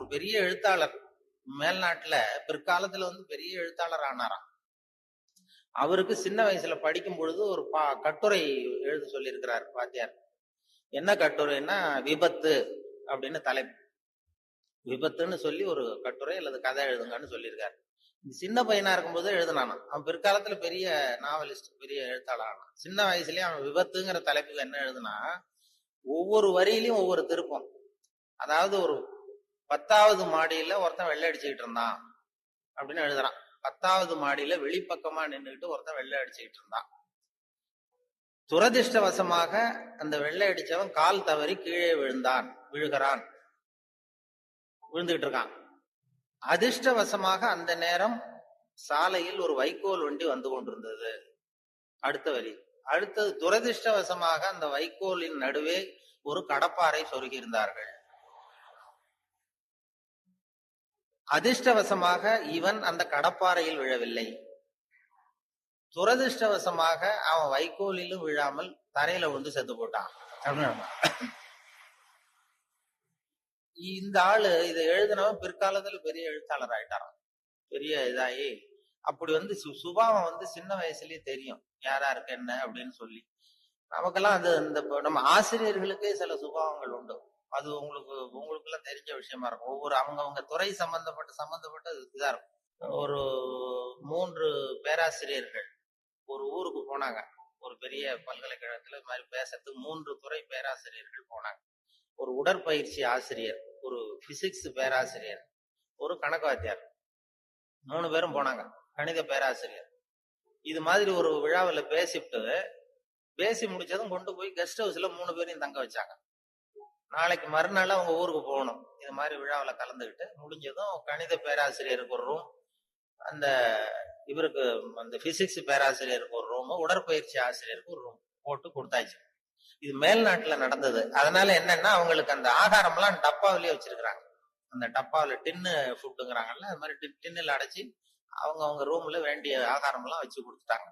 ஒரு பெரிய எழுத்தாளர், மேல்நாட்டுல பிற்காலத்துல பெரிய எழுத்தாளர் ஆனாராம். அவருக்கு சின்ன வயசுல படிக்கும் பொழுது ஒரு கட்டுரை எழுத சொல்லியிருக்கிறார் வாத்தியார். என்ன கட்டுரைன்னா விபத்து அப்படின்னு தலைப்பு. விபத்துன்னு சொல்லி ஒரு கட்டுரை அல்லது கதை எழுதுங்கன்னு சொல்லியிருக்காரு. சின்ன பையனா இருக்கும்போது எழுதினானா. அவன் பிற்காலத்துல பெரிய நாவலிஸ்ட், பெரிய எழுத்தாளர் ஆனான். சின்ன வயசுலயே அவன் விபத்துங்கிற தலைப்புக்கு என்ன எழுதுனா, ஒவ்வொரு வரியிலையும் ஒவ்வொரு திருப்பம். அதாவது ஒரு 10வது மாடியில ஒருத்தன் வெள்ளை அடிச்சுக்கிட்டு இருந்தான் அப்படின்னு எழுதுறான். 10வது மாடியில வெளிப்பக்கமா நின்றுட்டு ஒருத்தன் வெள்ளை அடிச்சுக்கிட்டு இருந்தான். துரதிருஷ்டவசமாக அந்த வெள்ளை அடிச்சவன் கால் தவறி கீழே விழுகிறான், விழுந்துகிட்டு இருக்கான். அதிர்ஷ்டவசமாக அந்த நேரம் சாலையில் ஒரு வைக்கோல் வண்டி வந்து கொண்டிருந்தது. அடுத்த வரி. அடுத்தது, துரதிருஷ்டவசமாக அந்த வைக்கோலின் நடுவே ஒரு கடப்பாறை சொருகியிருந்தார்கள். அதிர்ஷ்டவசமாக இவன் அந்த கடப்பாறையில் விழவில்லை. துரதிருஷ்டவசமாக அவன் வைக்கோலிலும் விழாமல் தரையில விழுந்து செத்து போட்டான். இந்த ஆளு இதை எழுதினவன் பிற்காலத்துல பெரிய எழுத்தாளர் ஆயிட்டாராம். பெரிய இதாயி அப்படி சுபாவம் சின்ன வயசுலயே தெரியும் யாரா இருக்கு என்ன அப்படின்னு சொல்லி. நமக்கெல்லாம் அது நம்ம ஆசிரியர்களுக்கே சில சுபாவங்கள் உண்டு. அது உங்களுக்கு எல்லாம் தெரிஞ்ச விஷயமா இருக்கும். ஒவ்வொரு அவங்கவுங்க துறை சம்பந்தப்பட்ட இதா இருக்கும். ஒரு 3 பேராசிரியர்கள் ஒரு ஊருக்கு போனாங்க. ஒரு பெரிய பல்கலைக்கழகத்துல இது மாதிரி பேசுறதுக்கு 3 துறை பேராசிரியர்கள் போனாங்க. ஒரு உடற்பயிற்சி ஆசிரியர், ஒரு பிசிக்ஸ் பேராசிரியர், ஒரு கணக்கு வாத்தியார், 3 பேரும் போனாங்க. கணித பேராசிரியர். இது மாதிரி ஒரு விழாவில் பேசி முடிச்சதும் கொண்டு போய் கெஸ்ட் ஹவுஸ்ல 3 பேரையும் தங்க வச்சாங்க. நாளைக்கு மறுநாள் அவங்க ஊருக்கு போகணும். இது மாதிரி விழாவில் கலந்துக்கிட்டு முடிஞ்சதும் கணித பேராசிரியருக்கு ஒரு ரூம், இவருக்கு அந்த பிசிக்ஸ் பேராசிரியருக்கு ஒரு ரூம், உடற்பயிற்சி ஆசிரியருக்கு ஒரு ரூம் போட்டு கொடுத்தாச்சு. இது மேல்நாட்டுல நடந்தது. அதனால என்னன்னா, அவங்களுக்கு அந்த ஆகாரம் எல்லாம் டப்பாவிலேயே வச்சிருக்கிறாங்க. அந்த டப்பாவில டின்னு ஃபுட்டுங்கிறாங்கல்ல, அது மாதிரி டின்னுல அடைச்சி அவங்க ரூம்ல வேண்டிய ஆகாரம் எல்லாம் வச்சு கொடுத்துட்டாங்க.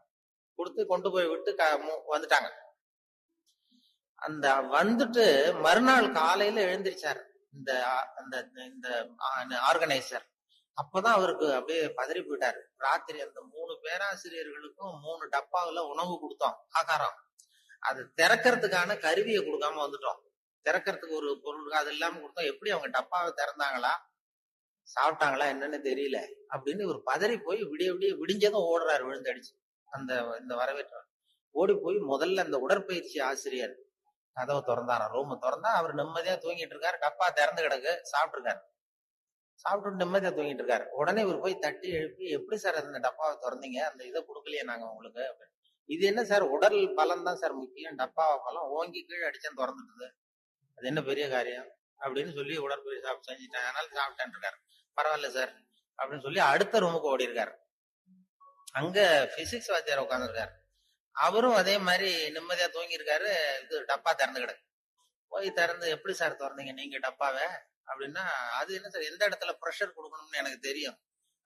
கொடுத்து கொண்டு போய் விட்டு வந்துட்டாங்க. அந்த வந்துட்டு மறுநாள் காலையில எழுந்திருச்சார் இந்த ஆர்கனைசர். அப்பதான் அவருக்கு அப்படியே பதறி போயிட்டாரு. ராத்திரி அந்த 3 பேராசிரியர்களுக்கும் 3 டப்பாவில உணவு கொடுத்தோம், ஆகாரம். அது திறக்கிறதுக்கான கருவியை கொடுக்காம வந்துட்டோம். திறக்கிறதுக்கு ஒரு பொருள் அது இல்லாம கொடுத்தோம். எப்படி அவங்க டப்பாவை திறந்தாங்களா, சாப்பிட்டாங்களா என்னன்னு தெரியல அப்படின்னு ஒரு பதறி போய் விடிஞ்சதும் ஓடுறாரு விழுந்தடிச்சு. இந்த வரவேற்ற ஓடி போய் முதல்ல அந்த உடற்பயிற்சி ஆசிரியர் கதவை திறந்தாரா. ரூம் திறந்தா அவர் நிம்மதியா தூங்கிட்டு இருக்காரு. டப்பா திறந்து கிடக்கு, சாப்பிட்டு நிம்மதியா தூங்கிட்டு இருக்காரு. உடனே இவர் போய் தட்டி எழுப்பி, எப்படி சார் அந்த டப்பாவை திறந்தீங்க, அந்த இதை கொடுக்கலையே நாங்க உங்களுக்கு. இது என்ன சார், உடல் பலம் தான் சார் முக்கியம், டப்பாவை பலம் ஓங்கி கீழே அடிச்சேன் திறந்துட்டுது, அது என்ன பெரிய காரியம் அப்படின்னு சொல்லி உடற்பயிற்சி செஞ்சுட்டேன், அதனால சாப்பிட்டேன் இருக்காரு. பரவாயில்ல சார் அப்படின்னு சொல்லி அடுத்த ரூமுக்கு ஓடி இருக்காரு. அங்க பிசிக்ஸ் வாத்தியார் உட்காந்துருக்காரு. அவரும் அதே மாதிரி நிம்மதியா தூங்கி இருக்காரு. இது டப்பா திறந்து கிடக்கு. போய் திறந்து, எப்படி சார் திறந்தீங்க நீங்க டப்பாவை அப்படின்னா, அது என்ன சார், எந்த இடத்துல ப்ரெஷர் கொடுக்கணும்னு எனக்கு தெரியும்,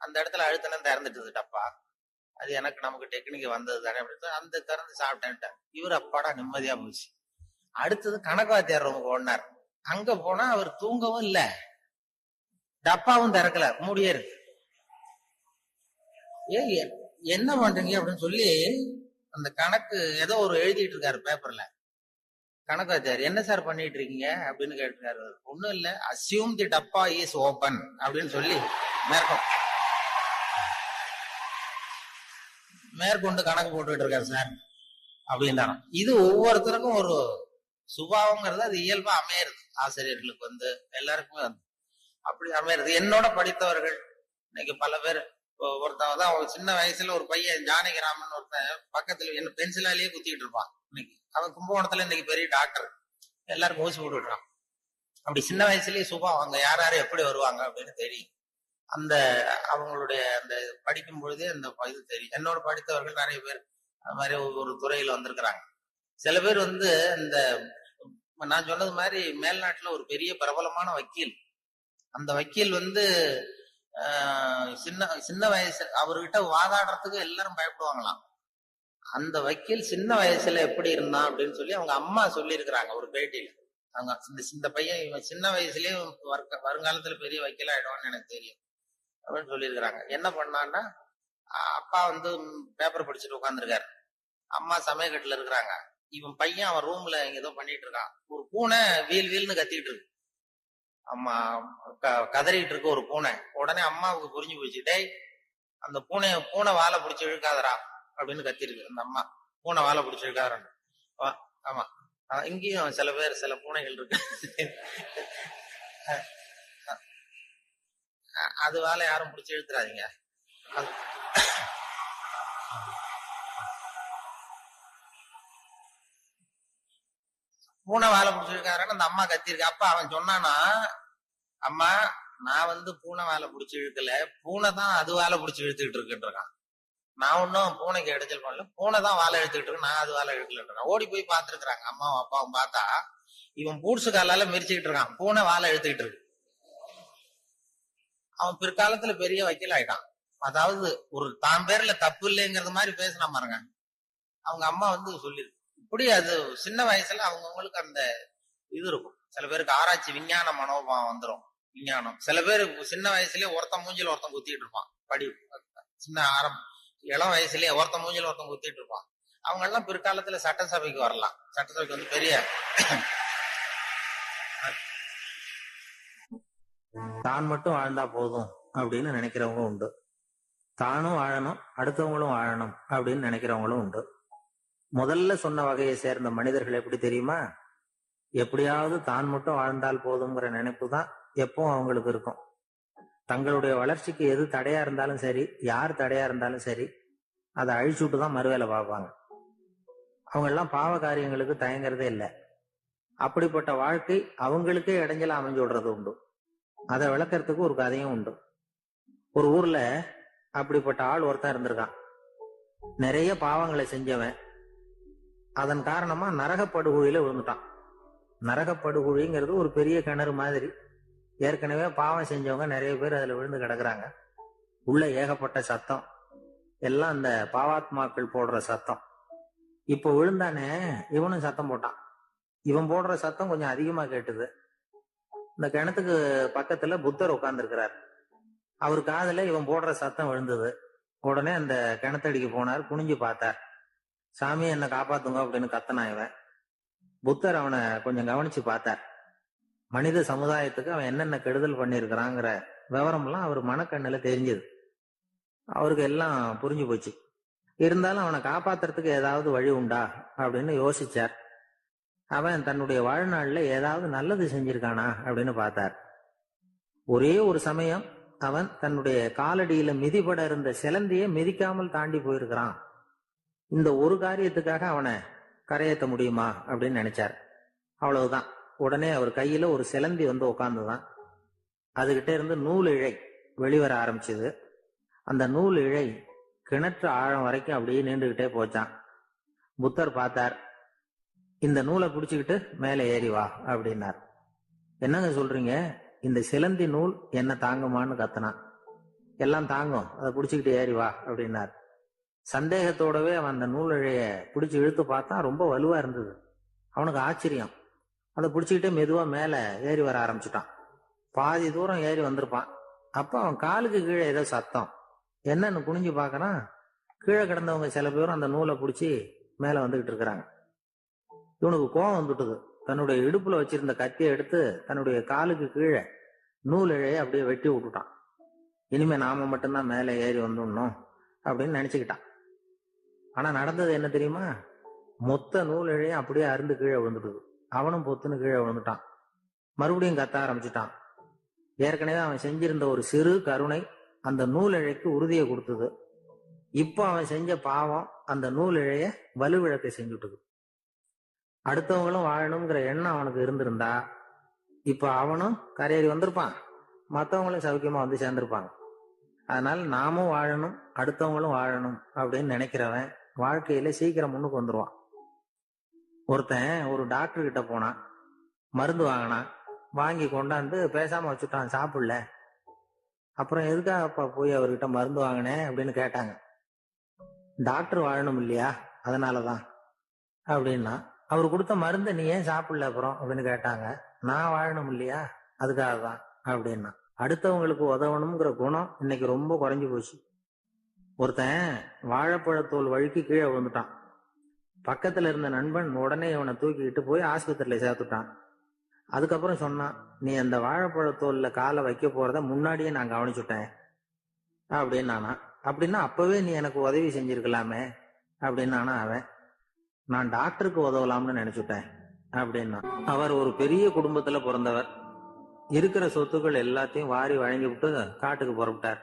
அந்த இடத்துல அழுத்தணும் திறந்துட்டுது டப்பா, அது நமக்கு டெக்னிக் வந்தது தானே அப்படின்னு அந்த திறந்து சாப்பிட்டேன்ட்டார். இவர் அப்பாடா நிம்மதியா போச்சு. அடுத்தது கணக்கு வாத்தியார் ரூமுக்கு ஓடினார். அங்க போனா அவர் தூங்கவும் இல்ல, டப்பாவும் திறக்கல, மூடியே இருக்கு. என்ன பண்றீங்க அப்படின்னு சொல்லி அந்த கணக்கு ஏதோ ஒரு எழுதிட்டு இருக்காரு பேப்பர்ல. கணக்கு வாத்தியார், என்ன சார் பண்ணிட்டு இருக்கீங்க அப்படின்னு கேட்டிருக்காரு. ஒண்ணும் இல்ல, அசியூம் தி டப்பா இஸ் ஓபன் அப்படின்னு சொல்லி மேற்கொண்டு கணக்கு போட்டுக்கிட்டு இருக்காரு சார் அப்படின்னா. இது ஒவ்வொருத்தருக்கும் ஒரு சுபாவங்கிறது அது இயல்பா அமையிறது. ஆசிரியர்களுக்கு எல்லாருக்குமே அப்படி அமையிறது. என்னோட படித்தவர்கள் இன்னைக்கு பல பேர், ஒருத்தவதான் சின்ன வயசுல ஒரு பையன் ஜானகிராமன் ஒருத்தன் பக்கத்துல என்ன பென்சிலாலேயே குத்திக்கிட்டு இருப்பான். இன்னைக்கு அவன் கும்பகோணத்துல இன்னைக்கு பெரிய டாக்டர், எல்லாருக்கும் ஊசி போட்டுடுறான். அப்படி சின்ன வயசுலயே சுபாவம். அங்க யார் யாரு எப்படி வருவாங்க அப்படின்னு தெரியும். அவங்களுடைய அந்த படிக்கும் பொழுதே அந்த இது தெரியும். என்னோட படித்தவர்கள் நிறைய பேர் அது மாதிரி ஒரு துறையில வந்திருக்கிறாங்க. சில பேர் இந்த நான் சொன்னது மாதிரி மேல்நாட்டுல ஒரு பெரிய பிரபலமான வக்கீல். அந்த வக்கீல் சின்ன வயசு, அவர்கிட்ட வாதாடுறதுக்கு எல்லாரும் பயப்படுவாங்களாம். அந்த வக்கீல் சின்ன வயசுல எப்படி இருந்தான் அப்படின்னு சொல்லி அவங்க அம்மா சொல்லி இருக்கிறாங்க ஒரு பேட்டியில. அவங்க இந்த பையன் இவன் சின்ன வயசுலயே வருங்காலத்துல பெரிய வைக்கல ஆயிடுவான்னு எனக்கு தெரியும் அப்படின்னு சொல்லியிருக்கிறாங்க. என்ன பண்ணான்னா, அப்பா வந்து பேப்பர் படிச்சுட்டு உட்காந்துருக்காரு, அம்மா சமயக்கட்டுல இருக்கிறாங்க. இவன் பையன் அவன் ரூம்ல ஏதோ பண்ணிட்டு இருக்கான். ஒரு பூனை வீல் வீல்னு கத்திட்டு இருக்கு. அம்மா கதறிட்டு இருக்கு ஒரு பூனை. உடனே அம்மாவுக்கு புரிஞ்சு போச்சு, டேய் அந்த பூனை வாழை பிடிச்சி இழுக்காதரா அப்படின்னு கத்திருக்கு அந்த அம்மா. பூனை வாழை பிடிச்சி இழுக்காதரான்னு. ஆமா, இங்கேயும் சில பேர் சில பூனைகள் இருக்கு. அது வாழை யாரும் பிடிச்சி இழுத்துறாதீங்க. பூனை வாழை பிடிச்சிருக்காருன்னு அந்த அம்மா கத்திருக்கு. அப்ப அவன் சொன்னானா, அம்மா நான் வந்து பூனை வாழை பிடிச்சி இழுக்கல, பூனை தான் அது வாழை பிடிச்சி இழுத்துக்கிட்டு இருக்குன்றான். நான் ஒன்னும் பூனைக்கு இடைச்சல் பண்ணல, பூனை தான் வாழை இழுத்துக்கிட்டு இருக்கு, நான் அது வாழை இழுக்கலன்றான். ஓடி போய் பாத்துருக்காங்க அம்மாவும் அப்பாவும். பார்த்தா இவன் பூட்ஸு காலால மிரிச்சுக்கிட்டு இருக்கான், பூனை வாழை இழுத்துக்கிட்டு இருக்கு. அவன் பிற்காலத்துல பெரிய வக்கீல் ஆயிட்டான். அதாவது ஒரு தான் பேர்ல தப்பு இல்லைங்கிறது மாதிரி பேசினா பாருங்க. அவங்க அம்மா வந்து சொல்லிருக்கு. இப்படி அது சின்ன வயசுல அவங்கவுங்களுக்கு அந்த இது இருக்கும். சில பேருக்கு ஆராய்ச்சி விஞ்ஞான மனோபாவம் வந்துடும். விஞ்ஞானம் சில பேர் சின்ன வயசுலயே ஒருத்தன் மூஞ்சில ஒருத்தன் குத்திட்டு இருப்பான். சின்ன இளம் வயசுலயே ஒருத்தன் மூஞ்சில ஒருத்தன் குத்திட்டு இருப்பான். அவங்க எல்லாம் பிற்காலத்துல சட்டசபைக்கு வரலாம். சட்டசபைக்கு வந்து பெரிய தான் மட்டும் வாழ்ந்தா போதும் அப்படின்னு நினைக்கிறவங்க உண்டு. தானும் வாழணும், அடுத்தவங்களும் வாழணும் அப்படின்னு நினைக்கிறவங்களும் உண்டு. முதல்ல சொன்ன வகையை சேர்ந்த மனிதர்கள் எப்படி தெரியுமா? எப்படியாவது தான் மட்டும் வாழ்ந்தால் போதுங்கிற நினைப்பு தான் எப்பவும் அவங்களுக்கு இருக்கும். தங்களுடைய வளர்ச்சிக்கு எது தடையா இருந்தாலும் சரி, யார் தடையா இருந்தாலும் சரி, அதை அழிச்சுட்டு தான் மறுவேலை பார்ப்பாங்க. அவங்க எல்லாம் பாவ காரியங்களுக்கு தயங்குறதே இல்லை. அப்படிப்பட்ட வாழ்க்கை அவங்களுக்கே இடைஞ்சல அமைஞ்சு விடுறது உண்டு. அதை விளக்கறதுக்கு ஒரு கதையும் உண்டு. ஒரு ஊர்ல அப்படிப்பட்ட ஆள் ஒருத்தன் இருந்திருக்கான். நிறைய பாவங்களை செஞ்சவன். அதன் காரணமா நரகப்படுகொழியில விழுந்துட்டான். நரகப்படுகொழிங்கிறது ஒரு பெரிய கிணறு மாதிரி. ஏற்கனவே பாவம் செஞ்சவங்க நிறைய பேர் அதுல விழுந்து கிடக்குறாங்க. உள்ள ஏகப்பட்ட சத்தம், எல்லாம் அந்த பாவாத்மாக்கள் போடுற சத்தம். இப்போ விழுந்தானே, இவனும் சத்தம் போட்டான். இவன் போடுற சத்தம் கொஞ்சம் அதிகமா கேட்டுது. இந்த கிணத்துக்கு பக்கத்துல புத்தர் உட்கார்ந்துருக்கிறார். அவர் காதுல இவன் போடுற சத்தம் விழுந்தது. உடனே அந்த கிணத்தடிக்கு போனார், குனிஞ்சு பார்த்தார். சாமி என்ன காப்பாத்துங்க அப்படின்னு கத்தனா இவன். புத்தர் அவனை கொஞ்சம் கவனிச்சு பார்த்தார். மனித சமுதாயத்துக்கு அவன் என்னென்ன கெடுதல் பண்ணிருக்கிறாங்கிற விவரம் எல்லாம் அவர் மனக்கண்ணுல தெரிஞ்சது. அவருக்கு எல்லாம் புரிஞ்சு போச்சு. இருந்தாலும் அவனை காப்பாத்துறதுக்கு ஏதாவது வழி உண்டா அப்படின்னு யோசிச்சார். அவன் தன்னுடைய வாழ்நாள்ல ஏதாவது நல்லது செஞ்சிருக்கானா அப்படின்னு பார்த்தார். ஒரே ஒரு சமயம் அவன் தன்னுடைய காலடியில மிதிபட இருந்த சிலந்தியை மிதிக்காமல் தாண்டி போயிருக்கிறான். இந்த ஒரு காரியத்துக்காக அவனை கரையேற்ற முடியுமா அப்படின்னு நினைச்சார். அவ்வளவுதான். உடனே அவர் கையில ஒரு சிலந்தி வந்து உட்கார்ந்துதான். அதுகிட்ட இருந்து நூல் இழை வெளிவர ஆரம்பிச்சது. அந்த நூல் இழை கிணற்று ஆழம் வரைக்கும் அப்படியே நீண்டுகிட்டே போச்சான். புத்தர் பார்த்தார். இந்த நூலை பிடிச்சுக்கிட்டு மேலே ஏறி வா அப்படின்னார். என்னங்க சொல்றீங்க, இந்த சிலந்தி நூல் என்ன தாங்குமான்னு கத்துனான். எல்லாம் தாங்கும், அதை பிடிச்சுக்கிட்டு ஏறி வா அப்படின்னார். சந்தேகத்தோடவே அவன் அந்த நூல் இழைய பிடிச்சி இழுத்து பார்த்தான். ரொம்ப வலுவா இருந்தது. அவனுக்கு ஆச்சரியம். அதை பிடிச்சிக்கிட்டே மெதுவா மேல ஏறி வர ஆரம்பிச்சுட்டான். பாதி தூரம் ஏறி வந்திருப்பான். அப்ப அவன் காலுக்கு கீழே ஏதோ சத்தம். என்னன்னு குனிஞ்சு பார்க்கறான். கீழே கிடந்தவங்க சில பேரும் அந்த நூலை பிடிச்சி மேல வந்துகிட்டு இருக்கிறாங்க. இவனுக்கு கோபம் வந்துட்டுது. தன்னுடைய இடுப்புல வச்சிருந்த கத்தியை எடுத்து தன்னுடைய காலுக்கு கீழே நூல் இழைய அப்படியே வெட்டி விட்டுட்டான். இனிமே நாம மட்டும்தான் மேலே ஏறி வந்துடணும் அப்படின்னு நினைச்சுக்கிட்டான். ஆனா நடந்தது என்ன தெரியுமா? மொத்த நூல் இழைய அப்படியே அருந்து கீழே விழுந்துட்டுது. அவனும் பொத்துன்னு கீழே விழுந்துட்டான். மறுபடியும் கத்த ஆரம்பிச்சுட்டான். ஏற்கனவே அவன் செஞ்சிருந்த ஒரு சிறு கருணை அந்த நூல் இழைக்கு உறுதியை கொடுத்தது. இப்போ அவன் செஞ்ச பாவம் அந்த நூல் இழைய வலுவிழக்க செஞ்சுட்டுது. அடுத்தவங்களும் வாழணுங்கிற எண்ணம் அவனுக்கு இருந்திருந்தா இப்ப அவனும் கரையேறி வந்திருப்பான், மற்றவங்களும் சௌக்கியமா வந்து சேர்ந்திருப்பாங்க. அதனால நாமும் வாழணும், அடுத்தவங்களும் வாழணும் அப்படின்னு நினைக்கிறவன் வாழ்க்கையில சீக்கிரம் முன்னுக்கு வந்துருவான். ஒருத்தன் ஒரு டாக்டர் கிட்ட போனான், மருந்து வாங்கினான். வாங்கி கொண்டாந்து பேசாம வச்சுட்டான், சாப்பிடல. அப்புறம் எதுக்காகப்பா போய் அவர்கிட்ட மருந்து வாங்கினேன் அப்படின்னு கேட்டாங்க. டாக்டர் வாழணும் இல்லையா, அதனாலதான் அப்படின்னா. அவர் கொடுத்த மருந்தை நீ ஏன் சாப்பிடல அப்புறம் அப்படின்னு கேட்டாங்க. நான் வாழணும் இல்லையா, அதுக்காக தான் அப்படின்னா. அடுத்தவங்களுக்கு உதவணுங்கிற குணம் இன்னைக்கு ரொம்ப குறைஞ்சு போச்சு. ஒருத்தன் வாழைப்பழத்தோல் வழுக்கி கீழே விழுந்துட்டான். பக்கத்துல இருந்த நண்பன் உடனே இவனை தூக்கிக்கிட்டு போய் ஆஸ்பத்திரியில சேர்த்துட்டான். அதுக்கப்புறம் சொன்னான், நீ அந்த வாழைப்பழத்தோல்ல காலை வைக்க போறத முன்னாடியே நான் கவனிச்சுட்டேன் அப்படின்னு நானா. அப்படின்னா அப்பவே நீ எனக்கு உதவி செஞ்சிருக்கலாமே அப்படின்னு அவன். நான் டாக்டருக்கு உதவலாம்னு நினைச்சுட்டேன் அப்படின்னா. அவர் ஒரு பெரிய குடும்பத்துல பிறந்தவர். இருக்கிற சொத்துக்கள் எல்லாத்தையும் வாரி வழங்கி விட்டு காட்டுக்கு புறப்பட்டார்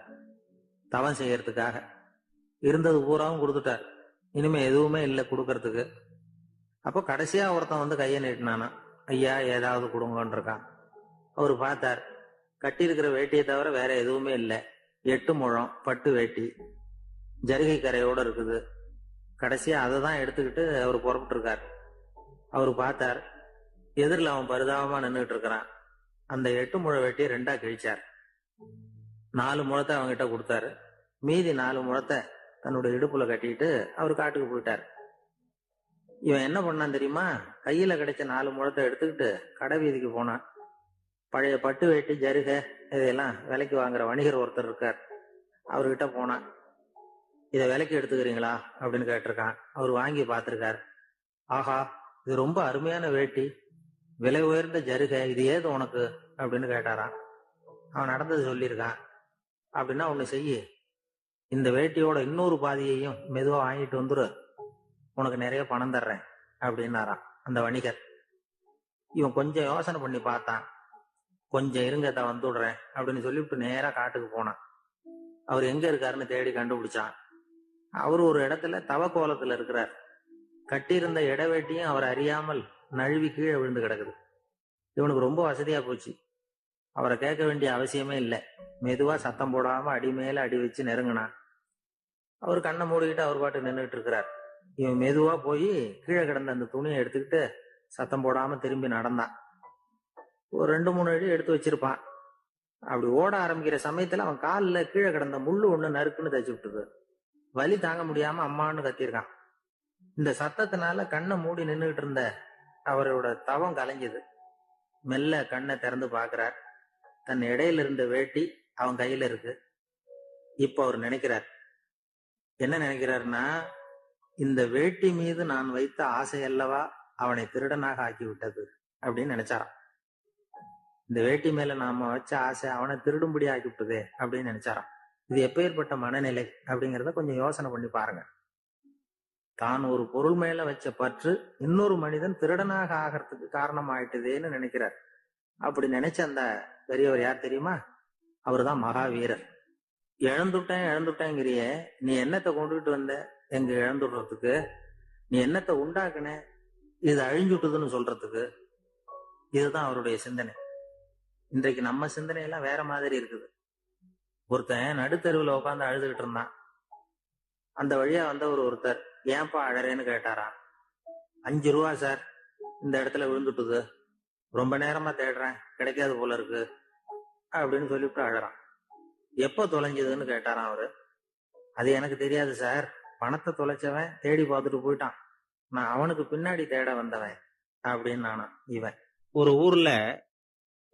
தவம் செய்யறதுக்காக. இருந்தது பூராவும் கொடுத்துட்டார். இனிமே எதுவுமே இல்லை கொடுக்கறதுக்கு. அப்போ கடைசியா ஒருத்தன் வந்து கையை நீட்டினானா, ஐயா ஏதாவது கொடுங்கன்னு இருக்கான். அவரு பார்த்தார், கட்டியிருக்கிற வேட்டியை தவிர வேற எதுவுமே இல்லை. 8 முழம் பட்டு வேட்டி, ஜரிகை கரையோட இருக்குது. கடைசியா அதை தான் எடுத்துக்கிட்டு அவர் புறப்பட்டு இருக்கார். அவரு பார்த்தார், எதிரில் அவன் பரிதாபமா நின்றுட்டு இருக்கிறான். அந்த 8 முழ வேட்டியை 2ஆ கிழிச்சார். 4 முழத்தை அவங்கிட்ட கொடுத்தாரு. மீதி 4 முழத்தை தன்னுடைய இடுப்புல கட்டிட்டு அவர் காட்டுக்கு போயிட்டார். இவன் என்ன பண்ணான் தெரியுமா? கையில கிடைச்ச 4 முழத்தை எடுத்துக்கிட்டு கடை வீதிக்கு போனான். பழைய பட்டு வேட்டி ஜருகை இதையெல்லாம் விலைக்கு வாங்குற வணிகர் ஒருத்தர் இருக்கார். அவர்கிட்ட போனான். இதை விலைக்கு எடுத்துக்கிறீங்களா அப்படின்னு கேட்டிருக்கான். அவர் வாங்கி பார்த்திருக்கார். ஆஹா, இது ரொம்ப அருமையான வேட்டி, விலை உயர்ந்த ஜருகை, இது ஏது உனக்கு அப்படின்னு கேட்டாரான். அவன் நடந்தது சொல்லியிருக்கான். அப்படின்னா ஒண்ணு செய்யு, இந்த வேட்டியோட இன்னொரு பாதியையும் மெதுவா வாங்கிட்டு வந்துரு, உனக்கு நிறைய பணம் தர்றேன் அப்படின்னாரான் அந்த வணிகர். இவன் கொஞ்சம் யோசனை பண்ணி பார்த்தான். கொஞ்சம் இருங்க, தான் வந்துடுறேன் அப்படின்னு சொல்லிவிட்டு நேரா காட்டுக்கு போனான். அவர் எங்க இருக்காருன்னு தேடி கண்டுபிடிச்சான். அவர் ஒரு இடத்துல தவக்கோலத்துல இருக்கிறார். கட்டியிருந்த இடவேட்டியும் அவர் அறியாமல் நழுவி கீழே விழுந்து கிடக்குது. இவனுக்கு ரொம்ப வசதியா போச்சு. அவரை கேட்க வேண்டிய அவசியமே இல்லை. மெதுவா சத்தம் போடாம அடி மேல அடி வச்சு நெருங்கினான். அவர் கண்ணை மூடிக்கிட்டு அவர் பாட்டு நின்றுட்டு இருக்கிறார். இவன் மெதுவா போய் கீழே கிடந்த அந்த துணியை எடுத்துக்கிட்டு சத்தம் போடாம திரும்பி நடந்தான். ஒரு 2-3 அடி எடுத்து வச்சிருப்பான். அப்படி ஓட ஆரம்பிக்கிற சமயத்துல அவன் காலில் கீழே கிடந்த முள்ளு ஒண்ணு நறுக்குன்னு தச்சு விட்டுது. வலி தாங்க முடியாம அம்மான்னு கத்திருக்கான். இந்த சத்தத்தினால கண்ணை மூடி நின்றுகிட்டு இருந்த அவரோட தவம் கலைஞ்சது. மெல்ல கண்ணை திறந்து பாக்குறார். தன் இடையில இருந்த வேட்டி அவன் கையில இருக்கு. இப்ப அவர் நினைக்கிறார், என்ன நினைக்கிறாருன்னா, இந்த வேட்டி மீது நான் வைத்த ஆசை அல்லவா அவனை திருடனாக ஆக்கி விட்டது அப்படின்னு நினைச்சாராம். இந்த வேட்டி மேல நாம வச்ச ஆசை அவனை திருடும்படி ஆக்கி விட்டதே அப்படின்னு நினைச்சாராம். இது எப்பேற்பட்ட மனநிலை அப்படிங்கிறத கொஞ்சம் யோசனை பண்ணி பாருங்க. தான் ஒரு பொருள் மேல வச்ச பற்று இன்னொரு மனிதன் திருடனாக ஆகிறதுக்கு காரணம் ஆயிட்டுதேன்னு நினைக்கிறார். அப்படி நினைச்ச அந்த பெரியவர் யார் தெரியுமா? அவருதான் மகாவீரர். இழந்துட்டேங்கிறிய, நீ என்னத்தை கொண்டுகிட்டு வந்த எங்க இழந்துடுறதுக்கு? நீ என்னத்தை உண்டாக்குன இது அழிஞ்சுட்டுதுன்னு சொல்றதுக்கு? இதுதான் அவருடைய சிந்தனை. இன்றைக்கு நம்ம சிந்தனை எல்லாம் வேற மாதிரி இருக்குது. ஒருத்தன் நடுத்தெருவில் உட்காந்து அழுதுகிட்டு இருந்தான். அந்த வழியா ஒருத்தர் ஏன்பா அழறேன்னு கேட்டாராம். 5 ரூபா சார், இந்த இடத்துல விழுந்துட்டுது, ரொம்ப நேரமா தேடுறேன், கிடைக்காது போல இருக்கு அப்படின்னு சொல்லிவிட்டு அழறான். எப்போ தொலைஞ்சதுன்னு கேட்டாராம் அவரு. அது எனக்கு தெரியாது சார், பணத்தை தொலைச்சவன் தேடி பார்த்துட்டு போயிட்டான், நான் அவனுக்கு பின்னாடி தேட வந்தவன் அப்படின்னு நானா இவன். ஒரு ஊர்ல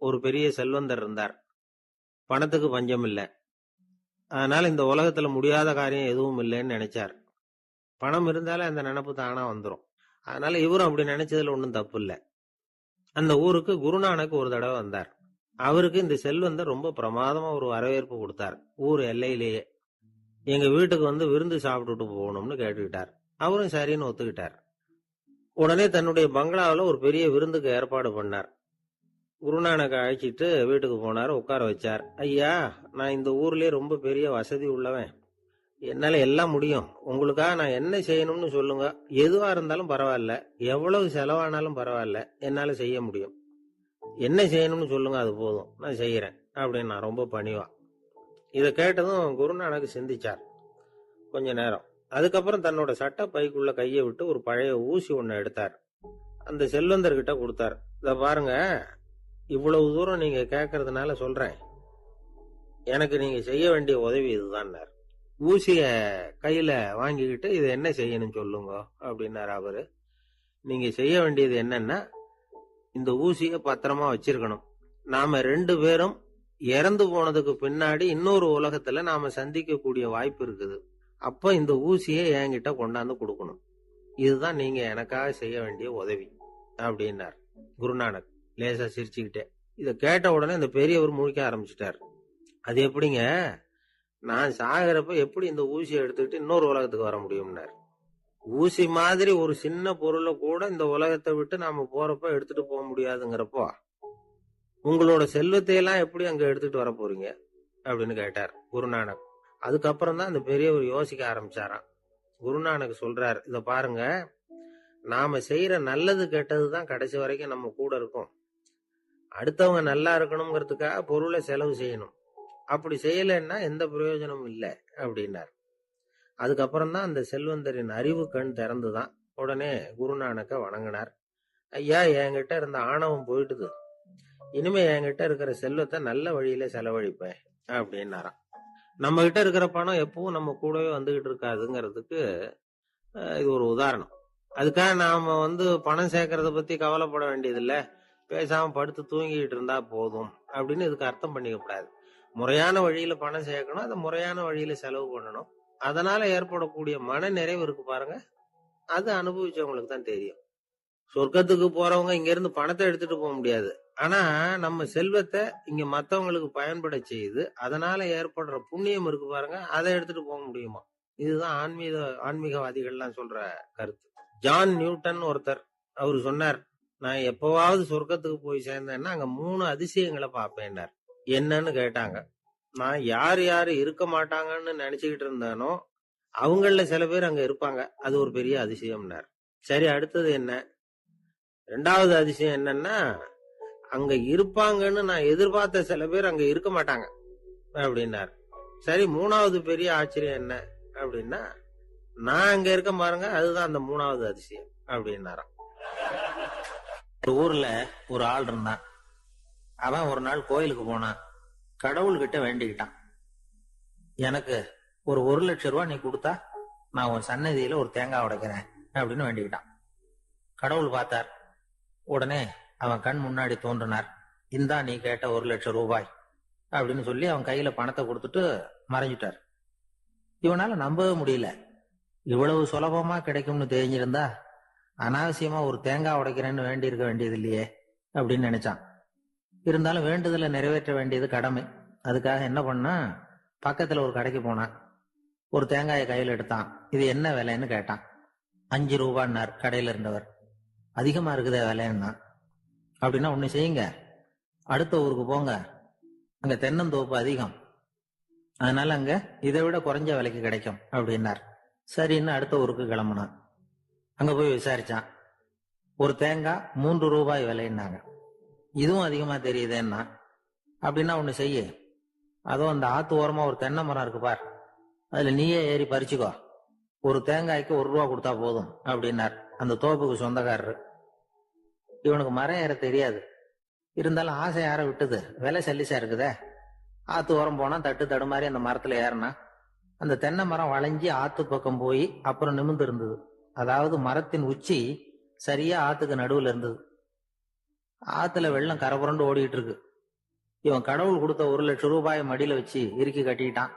ஒரு பெரிய செல்வந்தர் இருந்தார். பணத்துக்கு பஞ்சம் இல்லை. அதனால இந்த உலகத்துல முடியாத காரியம் எதுவும் இல்லைன்னு நினைச்சார். பணம் இருந்தாலே அந்த நினைப்பு தானா வந்துடும். அதனால இவரும் அப்படி நினைச்சதுல ஒன்றும் தப்பு இல்லை. அந்த ஊருக்கு குருநானக் ஒரு தடவை வந்தார். அவருக்கு இந்த செல்வந்தர் ரொம்ப பிரமாதமா ஒரு வரவேற்பு கொடுத்தார். ஊர் எல்லையிலேயே எங்க வீட்டுக்கு வந்து விருந்து சாப்பிட்டுட்டு போகணும்னு கேட்டுக்கிட்டார். அவரும் சரின்னு ஒத்துக்கிட்டார். உடனே தன்னுடைய பங்களாவில் ஒரு பெரிய விருந்துக்கு ஏற்பாடு பண்ணார். குருநானக் அழைச்சிட்டு வீட்டுக்கு போனார், உட்கார வச்சார். ஐயா, நான் இந்த ஊர்லயே ரொம்ப பெரிய வசதி உள்ளவன், என்னால எல்லாம் முடியும், உங்களுக்காக நான் என்ன செய்யணும்னு சொல்லுங்க, எதுவா இருந்தாலும் பரவாயில்ல, எவ்வளவு செலவானாலும் பரவாயில்ல, என்னால செய்ய முடியும், என்ன செய்யணும்னு சொல்லுங்க, அது போதும், நான் செய்யறேன் அப்படின்னு நான் ரொம்ப பணிவா. இதை கேட்டதும் குருநானக் சிந்திச்சார் கொஞ்ச நேரம். அதுக்கப்புறம் தன்னோட சட்ட பைக்குள்ள கையை விட்டு ஒரு பழைய ஊசி ஒண்ணு எடுத்தார். அந்த செல்வந்தர்கிட்ட கொடுத்தார். இத பாருங்க, இவ்வளவு தூரம் நீங்க கேட்கறதுனால சொல்றேன், எனக்கு நீங்க செய்ய வேண்டிய உதவி இதுதான். ஊசிய கையில வாங்கிக்கிட்டு இதை என்ன செய்யணும் சொல்லுங்க அப்படின்னாரு அவரு. நீங்க செய்ய வேண்டியது என்னன்னா, இந்த ஊசிய பத்திரமா வச்சிருக்கணும். நாம 2 பேரும் இறந்து போனதுக்கு பின்னாடி இன்னொரு உலகத்துல நாம சந்திக்கக்கூடிய வாய்ப்பு இருக்குது. அப்ப இந்த ஊசியை என்கிட்ட கொண்டாந்து கொடுக்கணும். இதுதான் நீங்க எனக்காக செய்ய வேண்டிய உதவி அப்படின்னார் குருநானக் லேசா சிரிச்சுக்கிட்டே. இத கேட்ட உடனே இந்த பெரியவர் முழிக்க ஆரம்பிச்சிட்டார். அது எப்படிங்க, நான் சாகிறப்ப எப்படி இந்த ஊசியை எடுத்துக்கிட்டு இன்னொரு உலகத்துக்கு வர முடியும்னார். ஊசி மாதிரி ஒரு சின்ன பொருளை கூட இந்த உலகத்தை விட்டு நாம போறப்ப எடுத்துட்டு போக முடியாதுங்கிறப்போ உங்களோட செல்வத்தை எல்லாம் எப்படி அங்க எடுத்துட்டு வர போறீங்க அப்படின்னு கேட்டார் குருநானக். அதுக்கப்புறம் தான் அந்த பெரியவர் யோசிக்க ஆரம்பிச்சாராம். குருநானக் சொல்றார், இத பாருங்க, நாம செய்யற நல்லது கெட்டதுதான் கடைசி வரைக்கும் நம்ம கூட இருக்கும். அடுத்தவங்க நல்லா இருக்கணுங்கிறதுக்காக பொருளை செலவு செய்யணும். அப்படி செய்யலைன்னா எந்த பிரயோஜனமும் இல்லை அப்படின்னார். அதுக்கப்புறம் தான் அந்த செல்வந்தரின் அறிவு கண் திறந்துதான். உடனே குருநானக்க வணங்கினார். ஐயா, என்கிட்ட இருந்த ஆணவம் போயிட்டுது. இனிமே என்கிட்ட இருக்கிற செல்வத்தை நல்ல வழியில செலவழிப்பேன் அப்படின்னாராம். நம்ம கிட்ட இருக்கிற பணம் எப்பவும் நம்ம கூடவே வந்துகிட்டு இருக்காதுங்கிறதுக்கு இது ஒரு உதாரணம். அதுக்காக நாம பணம் சேர்க்கறத பத்தி கவலைப்பட வேண்டியதில்லை, பேசாம படுத்து தூங்கிட்டு இருந்தா போதும் அப்படின்னு இதுக்கு அர்த்தம் பண்ணிக்க கூடாது. முறையான வழியில பணம் சேர்க்கணும், அதை முறையான வழியில செலவு பண்ணணும். அதனால ஏற்படக்கூடிய மன நிறைவு இருக்கு பாருங்க, அது அனுபவிச்சவங்களுக்கு தான் தெரியும். சொர்க்கத்துக்கு போறவங்க இங்க இருந்து பணத்தை எடுத்துட்டு போக முடியாது. ஆனா நம்ம செல்வத்தை இங்க மத்தவங்களுக்கு பயன்பட செய்து அதனால ஏற்படுற புண்ணியம் இருக்கு பாருங்க, அதை எடுத்துட்டு போக முடியுமா. இதுதான் ஆன்மீகவாதிகள்லாம் சொல்ற கருத்து. ஜான் நியூட்டன் ஒருத்தர், அவரு சொன்னார், நான் எப்பவாவது சொர்க்கத்துக்கு போய் சேர்ந்தேன்னா அங்க 3 அதிசயங்களை பார்ப்பேன்னார். என்னன்னு கேட்டாங்க. நான் யார் யாரு இருக்க மாட்டாங்கன்னு நினைச்சுக்கிட்டு இருந்தானோ அவங்கள சில பேர் அங்க இருப்பாங்க, அது ஒரு பெரிய அதிசயம்னார். சரி, அடுத்தது என்ன? 2வது அதிசயம் என்னன்னா, அங்க இருப்பாங்கன்னு நான் எதிர்பார்த்த சில பேர் அங்க இருக்க மாட்டாங்க அப்படின்னார். சரி, 3வது பெரிய ஆச்சரியம் என்ன அப்படின்னா, நான் அங்க இருக்க பாருங்க, அதுதான் அந்த 3வது அதிசயம் அப்படின்னாராம். ஒரு ஊர்ல ஒரு ஆள் இருந்தான். அவன் ஒரு நாள் கோயிலுக்கு போனான். கடவுள்கிட்ட வேண்டிக்கிட்டான், எனக்கு ஒரு 1,00,000 ரூபாய் நீ கொடுத்தா நான் உன் சன்னதியில ஒரு தேங்காய் உடைக்கிறேன் அப்படின்னு வேண்டிக்கிட்டான். கடவுள் பார்த்தார். உடனே அவன் கண் முன்னாடி தோன்றினார். இந்தா நீ கேட்ட 1,00,000 ரூபாய் அப்படின்னு சொல்லி அவன் கையில பணத்தை கொடுத்துட்டு மறைஞ்சிட்டார். இவனால நம்பவே முடியல. இவ்வளவு சுலபமா கிடைக்கும்னு தெரிஞ்சிருந்தா அனாவசியமா ஒரு தேங்காய் உடைக்கிறேன்னு வேண்டி இருக்க வேண்டியது இல்லையே அப்படின்னு நினைச்சான். இருந்தாலும் வேண்டுதலை நிறைவேற்ற வேண்டியது கடமை. அதுக்காக என்ன பண்ணா, பக்கத்துல ஒரு கடைக்கு போனான். ஒரு தேங்காயை கையில் எடுத்தான். இது என்ன விலைன்னு கேட்டான். 5 ரூபான்னார் கடையில இருந்தவர். அதிகமா இருக்குதே விலைன்னா. அப்படின்னா ஒண்ணு செய்யுங்க, அடுத்த ஊருக்கு போங்க, அங்க தென்னந்தோப்பு அதிகம், அதனால அங்க இதை விட குறைஞ்ச விலைக்கு கிடைக்கும் அப்படின்னார். சரின்னு அடுத்த ஊருக்கு கிளம்புனான். அங்க போய் விசாரிச்சான். ஒரு தேங்காய் 3 ரூபாய் விலைன்னாங்க. இதுவும் அதிகமா தெரியுதேன்னா. அப்படின்னா ஒண்ணு செய்ய, அதோ அந்த ஆத்து ஓரமா ஒரு தென்னை மரம் இருக்கு பார், அதுல நீயே ஏறி பறிச்சுக்கோ, ஒரு தேங்காய்க்கு 1 ரூபா கொடுத்தா போதும் அப்படின்னார் அந்த தோப்புக்கு சொந்தக்காரரு. இவனுக்கு மரம் ஏற தெரியாது, இருந்தாலும் ஆசை யார விட்டுது, விலை சல்லிசா இருக்குதே. ஆத்து ஓரம் போனா தட்டு தடுமாறி அந்த மரத்துல ஏறினா அந்த தென்னை மரம் வளைஞ்சி ஆத்து பக்கம் போய் அப்புறம் நிமிர்ந்து இருந்தது. அதாவது மரத்தின் உச்சி சரியா ஆத்துக்கு நடுவுல இருந்தது. ஆத்துல வெள்ளம் கரபுரண்டு ஓடிட்டு இருக்கு. இவன் கடவுள் கொடுத்த 1,00,000 ரூபாயை மடியில வச்சு இறுக்கி கட்டிட்டான்.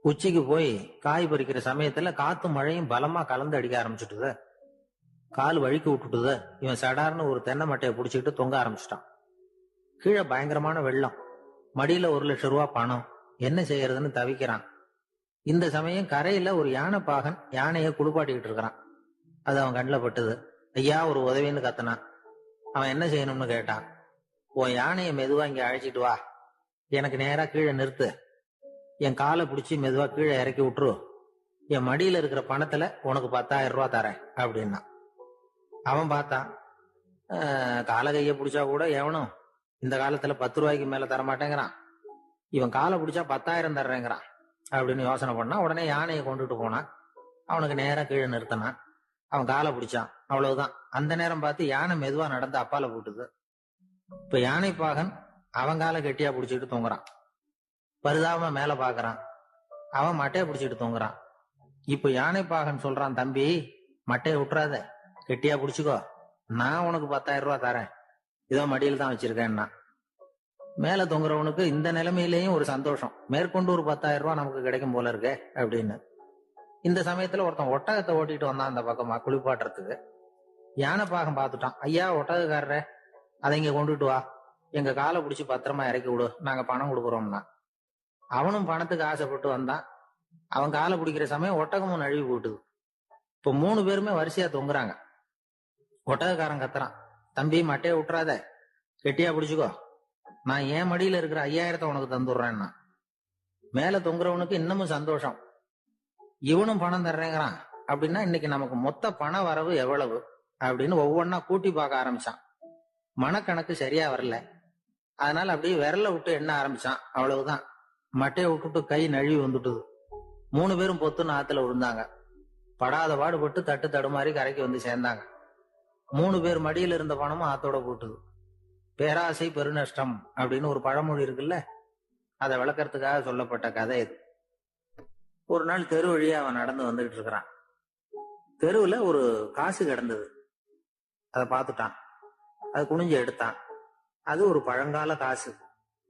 உச்சிக்கு போய் காய் பறிக்கிற சமயத்துல காத்து மழையும் பலமா கலந்து அடிக்க ஆரம்பிச்சுட்டுது. கால் வழுக்கி விட்டுட்டுது. இவன் சடார்னு ஒரு தென்னை மட்டையை பிடிச்சிக்கிட்டு தொங்க ஆரம்பிச்சிட்டான். கீழே பயங்கரமான வெள்ளம், மடியில 1,00,000 ரூபாய் பணம், என்ன செய்யறதுன்னு தவிக்கிறான். இந்த சமயம் கரையில ஒரு யானை பாகன் யானையை குளிப்பாட்டிக்கிட்டு இருக்கிறான். அது அவன் கண்ணில் பட்டுது. ஐயா, ஒரு உதவின்னு கத்துனான். அவன் என்ன செய்யணும்னு கேட்டான். உன் யானையை மெதுவா இங்க அழைச்சிட்டு வா, எனக்கு நேரா கீழே நிறுத்து, என் காலை பிடிச்சி மெதுவா கீழே இறக்கி விட்டுரு, என் மடியில இருக்கிற பணத்துல உனக்கு 10,000 ரூபாய் தரேன் அப்படின்னா. அவன் பார்த்தான். காலை கையை பிடிச்சா கூட எவனும் இந்த காலத்துல 10 ரூபாய்க்கு மேல தரமாட்டேங்கிறான், இவன் காலை பிடிச்சா 10,000 தர்றேங்கிறான் அப்படின்னு யோசனை பண்ணா. உடனே யானையை கொண்டுட்டு போனான். அவனுக்கு நேரம் கீழே நிறுத்தினான். அவன் காலை பிடிச்சான். அவ்வளவுதான். அந்த நேரம் பார்த்து யானை மெதுவா நடந்து அப்பால போட்டுது. இப்ப யானை பாகன் அவன் காலை கெட்டியா பிடிச்சிட்டு தூங்குறான். பரிதாபமா மேல பாக்குறான். அவன் மட்டையை பிடிச்சிட்டு தூங்குறான். இப்ப யானை பாகன் சொல்றான், தம்பி மட்டையை விட்டுறாத, கெட்டியா பிடிச்சுக்கோ, நான் உனக்கு 10,000 ரூபாய் தரேன், இதோ மடியில் தான் வச்சிருக்கேன்னா. மேல தொங்குறவனுக்கு இந்த நிலைமையிலேயும் ஒரு சந்தோஷம், மேற்கொண்டு ஒரு 10,000 ரூபாய் நமக்கு கிடைக்கும் போல இருக்கே அப்படின்னு. இந்த சமயத்துல ஒருத்தன் ஒட்டகத்தை ஓட்டிட்டு வந்தான் அந்த பக்கமா குளிப்பாட்டுறதுக்கு. யானை பாகம் பார்த்துட்டான். ஐயா ஒட்டகக்காரரே, அதை இங்க கொண்டுட்டு வா, எங்க காலை பிடிச்சி பத்திரமா இறக்கி விடு, நாங்க பணம் கொடுக்குறோம்னா. அவனும் பணத்துக்கு ஆசைப்பட்டு வந்தான். அவன் காலை பிடிக்கிற சமயம் ஒட்டகமும் நழுவி போட்டுது. இப்போ 3 பேருமே வரிசையா தொங்குறாங்க. ஒட்டகக்காரன் கத்துறான், தம்பி மட்டையை விட்டுறாத, கெட்டியா பிடிச்சுக்கோ, நான் என் மடியில இருக்கிற 5,000 உனக்கு தந்துடுறேன்னா. மேல தொங்குறவனுக்கு இன்னமும் சந்தோஷம், இவனும் பணம் தர்றேங்கிறான் அப்படின்னா இன்னைக்கு நமக்கு மொத்த பண வரவு எவ்வளவு அப்படின்னு ஒவ்வொன்னா கூட்டி பார்க்க ஆரம்பிச்சான். மனக்கணக்கு சரியா வரல, அதனால அப்படியே விரல விட்டு எண்ண ஆரம்பிச்சான். அவ்வளவுதான், மட்டையை விட்டுட்டு கை நழுவி வந்துட்டுது. 3 பேரும் பொத்துன்னு ஆத்துல விழுந்தாங்க. படாத பாடுபட்டு தட்டு தடுமாறி கரைக்கு வந்து சேர்ந்தாங்க. 3 பேர் மடியில இருந்த பணமும் ஆத்தோட போட்டுது. பேராசை பெருநஷ்டம் அப்படின்னு ஒரு பழமொழி இருக்குல்ல, அதை விளக்கறதுக்காக சொல்லப்பட்ட கதை இது. ஒரு நாள் தெரு வழியா அவன் நடந்து வந்துகிட்டு இருக்கிறான். தெருவுல ஒரு காசு கிடந்தது. அதை பார்த்துட்டான். அது குனிஞ்சு எடுத்தான். அது ஒரு பழங்கால காசு.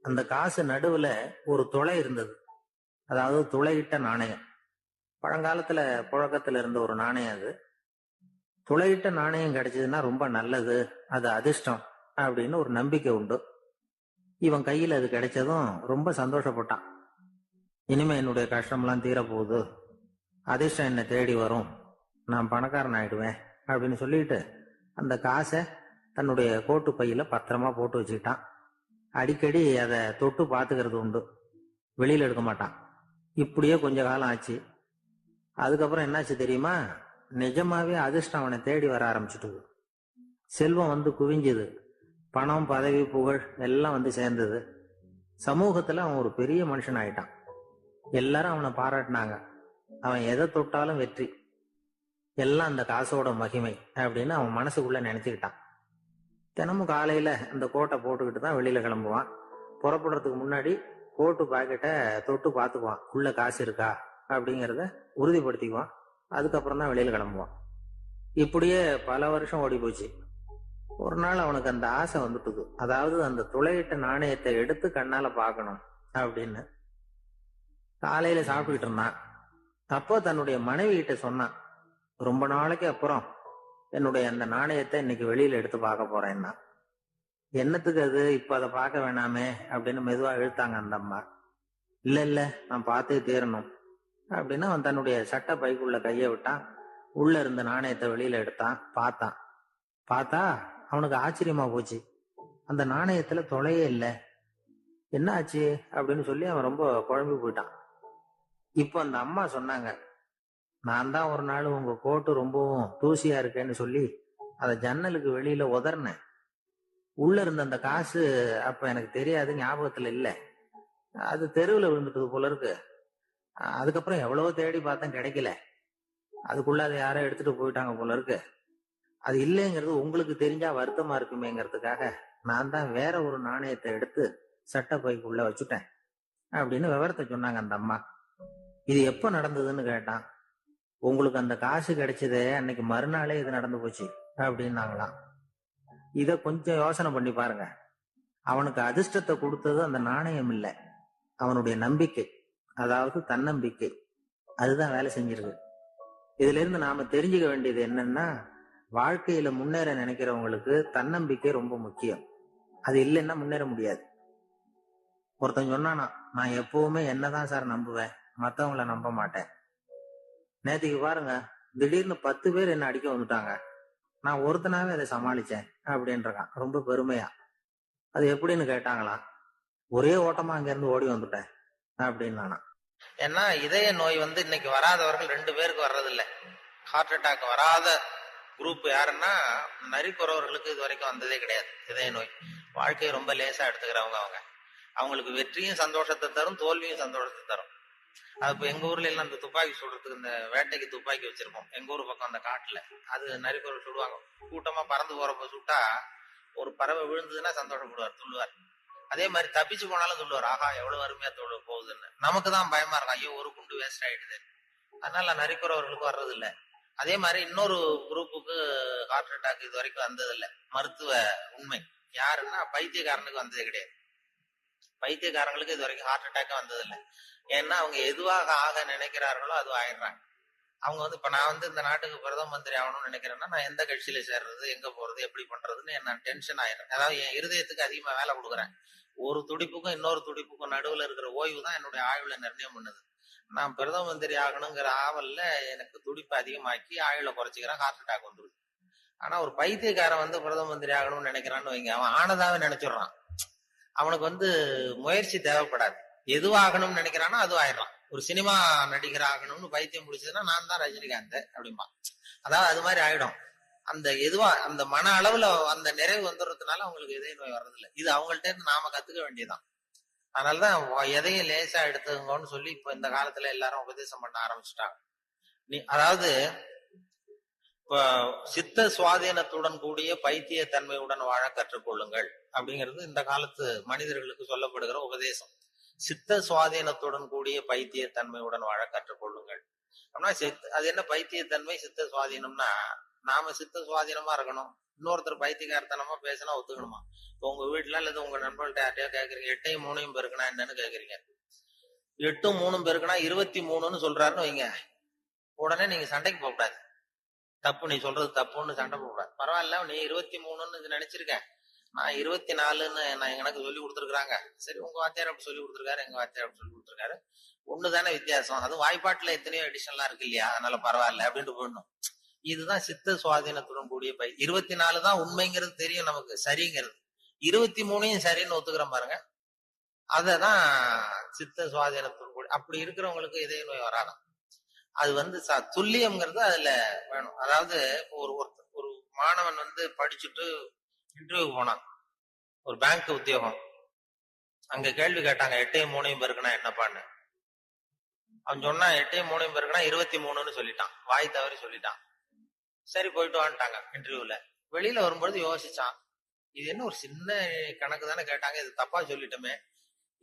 அந்த காசு நடுவுல ஒரு துளை இருந்தது, அதாவது துளையிட்ட நாணயம். பழங்காலத்துல புழக்கத்துல இருந்த ஒரு நாணயம் அது. துளையிட்ட நாணயம் கிடைச்சதுன்னா ரொம்ப நல்லது, அது அதிர்ஷ்டம் அப்படின்னு ஒரு நம்பிக்கை உண்டு. இவன் கையில அது கிடைச்சதும் ரொம்ப சந்தோஷப்பட்டான். இனிமே என்னுடைய கஷ்டம்லாம் தீரப்போகுது, அதிர்ஷ்டம் என்னை தேடி வரும், நான் பணக்காரன் ஆயிடுவேன் அப்படின்னு சொல்லிட்டு அந்த காசை தன்னுடைய கோட்டு பையில பத்திரமா போட்டு வச்சுக்கிட்டான். அடிக்கடி அதை தொட்டு பார்த்துக்கிறது உண்டு, வெளியில எடுக்க மாட்டான். இப்படியே கொஞ்ச காலம் ஆச்சு. அதுக்கப்புறம் என்னாச்சு தெரியுமா? நிஜமாவே அதிர்ஷ்டம் அவனை தேடி வர ஆரம்பிச்சுட்டுது. செல்வம் வந்து குவிஞ்சுது. பணம், பதவி, புகழ் எல்லாம் வந்து சேர்ந்தது. சமூகத்துல அவன் ஒரு பெரிய மனுஷன் ஆயிட்டான். எல்லாரும் அவனை பாராட்டினாங்க. அவன் எதை தொட்டாலும் வெற்றி, எல்லாம் அந்த காசோட மகிமை அப்படின்னு அவன் மனசுக்குள்ள நினைச்சுக்கிட்டான். தினமும் காலையில அந்த கோட்டை போட்டுக்கிட்டு தான் வெளியில கிளம்புவான். புறப்படுறதுக்கு முன்னாடி கோட்டு பாக்கெட்டை தொட்டு பார்த்துக்குவான், உள்ள காசு இருக்கா அப்படிங்கிறத உறுதிப்படுத்திக்குவான். அதுக்கப்புறம் தான் வெளியில கிளம்புவான். இப்படியே பல வருஷம் ஓடி போச்சு. ஒரு நாள் அவனுக்கு அந்த ஆசை வந்துட்டுது, அதாவது அந்த துளையிட்ட நாணயத்தை எடுத்து கண்ணால பார்க்கணும் அப்படின்னு. காலையில சாப்பிட்டுக்கிட்டு இருந்தான். அப்போ தன்னுடைய மனைவி கிட்ட சொன்னான், ரொம்ப நாளைக்கு அப்புறம் என்னுடைய அந்த நாணயத்தை இன்னைக்கு வெளியில எடுத்து பார்க்க போறேன்னா. என்னத்துக்கு அது, இப்ப அதை பார்க்க வேணாமே அப்படின்னு மெதுவா இழுத்தாங்க அந்த அம்மா. இல்ல இல்ல, நான் பார்த்தே தீரணும் அப்படின்னு அவன் தன்னுடைய சட்டை பைக்குள்ள கைய விட்டான். உள்ள இருந்த நாணயத்தை வெளியில எடுத்தான். பார்த்தா அவனுக்கு ஆச்சரியமா போச்சு. அந்த நாணயத்துல தொலையே இல்லை. என்ன ஆச்சு அப்படின்னு சொல்லி அவன் ரொம்ப குழம்பி போயிட்டான். இப்ப அந்த அம்மா சொன்னாங்க, நான் தான் ஒரு நாள் உங்க கோட்டு ரொம்பவும் தூசியா இருக்கேன்னு சொல்லி அதை ஜன்னலுக்கு வெளியில உதறினேன். உள்ள இருந்த அந்த காசு அப்ப எனக்கு தெரியாது, ஞாபகத்துல இல்ல, அது தெருவுல விழுந்துட்டது போல இருக்கு. அதுக்கப்புறம் எவ்வளவோ தேடி பார்த்தேன், கிடைக்கல. அதுக்குள்ள அதை யாரோ எடுத்துட்டு போயிட்டாங்க போல இருக்கு. அது இல்லைங்கிறது உங்களுக்கு தெரிஞ்சா வருத்தமா இருக்குமேங்கிறதுக்காக நான் தான் வேற ஒரு நாணயத்தை எடுத்து சட்டை பைக்குள்ள வச்சுட்டேன் அப்படின்னு விவரத்தை சொன்னாங்க அந்த அம்மா. இது எப்ப நடந்ததுன்னு கேட்டான். உங்களுக்கு அந்த காசு கிடைச்சதே அன்னைக்கு மறுநாளே இது நடந்து போச்சு அப்படின்னாங்களாம். இத கொஞ்சம் யோசனை பண்ணி பாருங்க. அவனுக்கு அதிர்ஷ்டத்தை கொடுத்தது அந்த நாணயம் இல்லை, அவனுடைய நம்பிக்கை, அதாவது தன்னம்பிக்கை. அதுதான் வேலை செஞ்சிருக்கு. இதுல இருந்து நாம தெரிஞ்சுக்க வேண்டியது என்னன்னா, வாழ்க்கையில முன்னேற நினைக்கிறவங்களுக்கு தன்னம்பிக்கை ரொம்ப முக்கியம். அது இல்லைன்னா முன்னேற முடியாது. ஒருத்தன் சொன்னானா, நான் எப்பவுமே என்னதான் சார் நம்புவேன், மத்தவங்கள நம்ப மாட்டேன். நேற்றுக்கு பாருங்க, திடீர்னு 10 பேர் என்ன அடிக்க வந்துட்டாங்க, நான் ஒருத்தனாவே அதை சமாளிச்சேன் அப்படின்றான் ரொம்ப பெருமையா. அது எப்படின்னு கேட்டாங்களாம். ஒரே ஓட்டமா அங்க இருந்து ஓடி வந்துட்டேன் அப்படின்னு. ஏன்னா இதய நோய் வந்து இன்னைக்கு வராதவர்கள் 2 பேருக்கு வர்றதில்லை. ஹார்ட் அட்டாக் வராத குரூப் யாருன்னா நரிக்குறவர்களுக்கு இது வரைக்கும் வந்ததே கிடையாது இதய நோய். வாழ்க்கையை ரொம்ப லேசா எடுத்துக்கிறவங்க அவங்க. அவங்களுக்கு வெற்றியும் சந்தோஷத்தை தரும், தோல்வியும் சந்தோஷத்தை தரும். அது இப்போ எங்க ஊர்ல எல்லாம் அந்த துப்பாக்கி சுடுறதுக்கு, இந்த வேட்டைக்கு துப்பாக்கி வச்சிருப்போம் எங்க ஊர் பக்கம் அந்த காட்டுல. அது நரிக்குறவர் சுடுவாங்க. கூட்டமா பறந்து போறப்ப சுட்டா ஒரு பறவை விழுந்ததுன்னா சந்தோஷப்படுவார், துள்ளுவார். அதே மாதிரி தப்பிச்சு போனாலும் சொல்லுவார், ஆஹா எவ்வளவு அருமையா போகுதுன்னு. நமக்கு தான் பயமா இருக்கும், ஐயோ ஒரு குண்டு வேஸ்ட் ஆயிடுது. அதனால நரிக்குறவர்களுக்கு வர்றது இல்லை. அதே மாதிரி இன்னொரு குரூப்புக்கு ஹார்ட் அட்டாக் இது வரைக்கும் வந்ததில்லை. மருத்துவ உண்மை யாருன்னா பைத்தியக்காரனுக்கு வந்ததே கிடையாது. பைத்தியக்காரங்களுக்கு இது வரைக்கும் ஹார்ட் அட்டாக் வந்ததில்லை. ஏன்னா அவங்க எதுவாக ஆக நினைக்கிறார்களோ அது ஆயிடுறாங்க. அவங்க வந்து இப்ப நான் வந்து இந்த நாட்டுக்கு பிரதம மந்திரி ஆகணும்னு நினைக்கிறேன்னா நான் எந்த கட்சியில சேர்றது, எங்க போறது, எப்படி பண்றதுன்னு நான் டென்ஷன் ஆயிடுறேன். அதாவது என் இருதயத்துக்கு அதிகமா வேலை கொடுக்குறேன். ஒரு துடிப்புக்கும் இன்னொரு துடிப்புக்கும் நடுவுல இருக்கிற ஓய்வு தான் என்னுடைய ஆயுளை நிர்ணயம் பண்ணுது. நான் பிரதம மந்திரி ஆகணுங்கிற ஆவல்ல எனக்கு துடிப்பு அதிகமாக்கி ஆயுளை குறைச்சிக்கிறேன், ஹார்ட் அட்டாக் வந்துருது. ஆனா ஒரு பைத்தியக்காரன் வந்து பிரதம மந்திரி ஆகணும்னு நினைக்கிறான்னு வைங்க, அவன் ஆனதாவே நினைச்சிடுறான். அவனுக்கு வந்து முயற்சி தேவைப்படாது. எதுவாகணும்னு நினைக்கிறானோ அது ஆயிடுறான். ஒரு சினிமா நடிகர் ஆகணும்னு பைத்தியம் முடிச்சதுன்னா நான் தான் ரஜினிகாந்த் அப்படிம்பா. அதாவது அது மாதிரி ஆயிடும். அந்த எதுவா அந்த மன அளவுல அந்த நிறைவு வந்துடுறதுனால அவங்களுக்கு இதய நோய் வர்றதில்லை. இது அவங்கள்ட்ட இருந்து நாம கத்துக்க வேண்டியதுதான். அதனாலதான் எதையும் லேசா எடுத்துங்கன்னு சொல்லி இப்ப இந்த காலத்துல எல்லாரும் உபதேசம் பண்ண ஆரம்பிச்சுட்டாங்க. அதாவது இப்ப சித்த சுவாதீனத்துடன் கூடிய பைத்திய தன்மையுடன் வாழ கற்றுக்கொள்ளுங்கள் அப்படிங்கிறது இந்த காலத்து மனிதர்களுக்கு சொல்லப்படுகிற உபதேசம். சித்த சுவாதீனத்துடன் கூடிய பைத்திய தன்மையுடன் வாழ கற்றுக்கொள்ளுங்கள் அப்படின்னா அது என்ன பைத்தியத்தன்மை சித்த சுவாதீனம்னா, நாம சித்த சுவாதீனமா இருக்கணும். இன்னொருத்தர் பைத்தியக்காரத்தனமா பேசினா ஒத்துக்கணுமா? இப்போ உங்க வீட்டுல அல்லது உங்க நண்பர்கள்ட்ட யார்ட்டையோ கேக்குறீங்க, 8ஐயும் 3ஐயும் பெருக்குனா என்னன்னு கேக்குறீங்க. 8ம் 3ம் பெருக்குனா 23ன்னு சொல்றாருன்னு வைங்க, உடனே நீங்க சண்டைக்கு போகக்கூடாது. தப்பு, நீ சொல்றது தப்புன்னு சண்டை போகக்கூடாது. பரவாயில்ல, நீ 23ன்னு நினைச்சிருக்க, நான் 24ன்னு நான் எனக்கு சொல்லி கொடுத்துருக்காங்க. சரி, உங்க வாத்தியார் அப்படி சொல்லி கொடுத்துருக்காரு, எங்க வாத்தியார் அப்படி சொல்லி கொடுத்துருக்காரு, ஒண்ணுதானே வித்தியாசம். அது வாய்ப்பாட்டுல எத்தனையோ எடிஷன்லாம் இருக்கு இல்லையா, அதனால பரவாயில்ல அப்படின்ட்டு போயிடணும். இதுதான் சித்த சுவாதீனத்துடன் கூடிய 24 தான் உண்மைங்கிறது தெரியும் நமக்கு, சரிங்கிறது. 23ஐயும் சரின்னு ஒத்துக்கிறோம் பாருங்க, அததான் சித்த சுவாதீனத்துடன் கூடிய. அப்படி இருக்கிறவங்களுக்கு இதய நோய் வராதான். அது வந்து துல்லியம்ங்கிறது அதுல வேணும். அதாவது ஒரு ஒரு மாணவன் வந்து படிச்சுட்டு இன்டர்வியூ போனான், ஒரு பேங்க் உத்தியோகம். அங்க கேள்வி கேட்டாங்க, 8ஐயும் 3ஐயும் பெருக்குனா என்னப்பான்னு. அவன் சொன்னா 8ஐயும் 3ஐயும் பெருக்குனா 23ன்னு சொல்லிட்டான், வாய் தவறி சொல்லிட்டான். சரி, போயிட்டு வந்துட்டாங்க. இன்டர்வியூல வெளியில வரும்பொழுது யோசிச்சான், இது என்ன ஒரு சின்ன கணக்கு தானே கேட்டாங்க, இது தப்பா சொல்லிட்டோமே,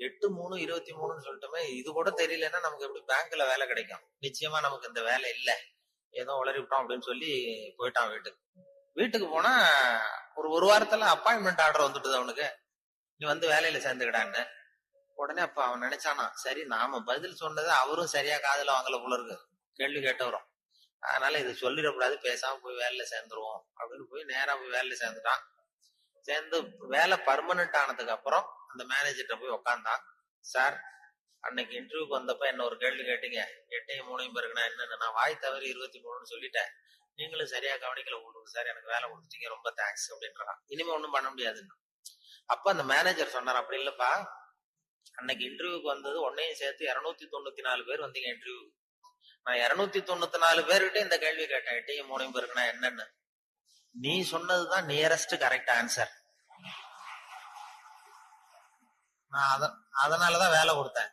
8 3 23ன்னு சொல்லிட்டோமே, இது கூட தெரியலன்னா நமக்கு எப்படி பேங்க்ல வேலை கிடைக்கும்? நிச்சயமா நமக்கு இந்த வேலை இல்லை, ஏதோ உளறி விட்டோம் அப்படின்னு சொல்லி போயிட்டான் வீட்டுக்கு. வீட்டுக்கு போனா ஒரு வாரத்துல அப்பாயின்மெண்ட் ஆர்டர் வந்துட்டுது அவனுக்கு, நீ வந்து வேலையில சேர்ந்துக்கிடான்னு. உடனே அப்ப அவன் நினைச்சானா, சரி நாம பதில் சொன்னது அவரும் சரியா காதுல வாங்கல போல இருக்கு, கேள்வி கேட்டவரும், அதனால இது சொல்லிடக்கூடாது, பேசாம போய் வேலையில சேர்ந்துருவோம் அப்படின்னு போய் நேரா போய் வேலையில சேர்ந்துட்டான். சேர்ந்து வேலை பர்மனன்ட் ஆனதுக்கு அப்புறம் அந்த மேனேஜர்கிட்ட போய் உக்காந்தான். சார், அன்னைக்கு இன்டர்வியூக்கு வந்தப்ப என்ன ஒரு கேள்வி கேட்டீங்க, 8ஐயும் 3ஐயும் பெருக்குனா என்னன்னு, நான் வாய் தவறி 23ன்னு சொல்லிட்டேன், நீங்களும் சரியா கவனிக்கல உங்களுக்கு, சார் எனக்கு வேலை கொடுத்துட்டீங்க, ரொம்ப தேங்க்ஸ் அப்படின்றான். இனிமே ஒண்ணும் பண்ண முடியாதுன்னு. அப்ப அந்த மேனேஜர் சொன்னார், அப்படி இல்லப்பா, அன்னைக்கு இன்டர்வியூக்கு வந்தது உன்னையும் சேர்த்து 294 பேர் வந்தீங்க இன்டர்வியூ, நான் 294 பேர்கிட்ட இந்த கேள்வி கேட்டேன், 8ஐயும் 3ஐயும் பெருக்குனா என்னன்னு, நீ சொன்னதுதான் நியரஸ்ட் கரெக்ட் ஆன்சர், நான் அதனாலதான் வேலை கொடுத்தேன்,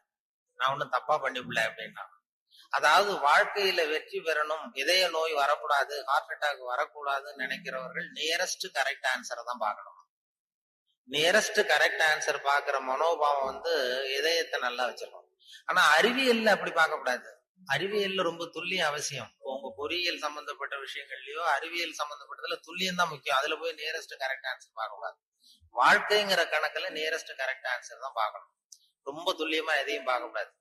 நான் ஒன்னும் தப்பா பண்ணிவிடல அப்படின்னா. அதாவது வாழ்க்கையில வெற்றி பெறணும், இதய நோய் வரக்கூடாது, ஹார்ட் அட்டாக் வரக்கூடாதுன்னு நினைக்கிறவர்கள் நியரஸ்ட் கரெக்ட் ஆன்சரை தான் பார்க்கணும். நியரஸ்ட் கரெக்ட் ஆன்சர் பாக்குற மனோபாவம் வந்து இதயத்தை நல்லா வச்சிருக்கும். ஆனா அறிவியல்ல அப்படி பார்க்க கூடாது. அறிவியல்ல ரொம்ப துல்லியம் அவசியம். உங்க பொறியியல் சம்பந்தப்பட்ட விஷயங்கள்லயோ அறிவியல் சம்பந்தப்பட்டதுல துல்லியம் தான் முக்கியம். அதுல போய் நியரஸ்ட் கரெக்ட் ஆன்சர் பார்க்க கூடாது. வாழ்க்கைங்கிற கணக்குல நியரஸ்ட் கரெக்ட் ஆன்சர் தான் பார்க்கணும். ரொம்ப துல்லியமா எதையும் பார்க்க கூடாது.